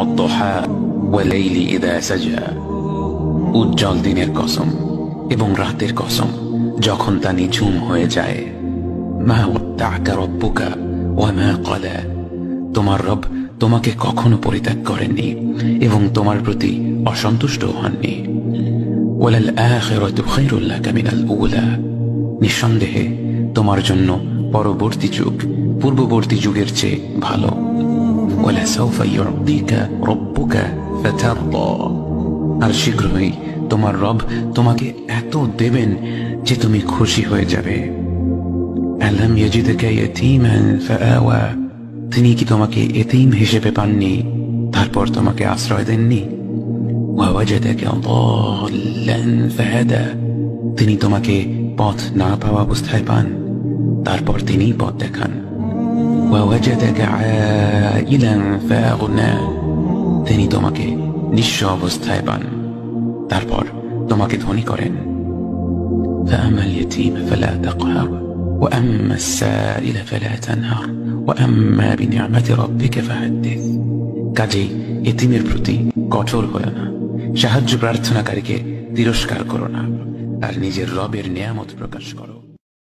ওয়াদ-দুহা ওয়াল-লাইলি ইযা সাজা। উজ্জ্বল দিনের কসম এবং রাতের কসম যখন তা নিঝুম হয়ে যায়। মা ওয়াদ্দা'কা রাব্বুকা ওয়া মা ক্বালা। তোমার রব তোমাকে কখনো পরিত্যাগ করেননি এবং তোমার প্রতি অসন্তুষ্ট হননি। ওয়ালাল আখিরাতু খায়রুল লাকা মিনাল উলা। নিঃসন্দেহে তোমার জন্য পরবর্তী যুগ পূর্ববর্তী যুগের চেয়ে ভালো। ওয়ালা সাওফা ইউ'তিকা রাব্বুকা ফাতারদা। আর শীঘ্রই তোমার রব তোমাকে এত দেবেন যে তুমি খুশি হয়ে যাবে। আলাম ইয়াজিদকা ইয়াতীমান ফাআওয়া। তিনি কি তোমাকে এতিম হিসেবে পাননি তারপর তোমাকে আশ্রয় দেননি? ওয়া ওয়াজাদাকা দাল্লান ফাহাদা। তিনি তোমাকে পথ না পাওয়া অবস্থায় পান তারপর তিনি পথ দেখান। ওয়া ওয়াজাদাকা আইলান ফাআগনা। তিনি তোমাকে নিঃস্ব অবস্থায় পান তারপর তোমাকে ধনী করেন। فأما اليتيم فلا تقهر وأما السائل فلا تنهر وأما بنعمة ربك فحدث। কাজেই এতিমের প্রতি কঠোর হয়ো না, সাহায্য প্রার্থনাকারীকে তিরস্কার করো না, আর নিজের রবের নিয়ামত প্রকাশ করো।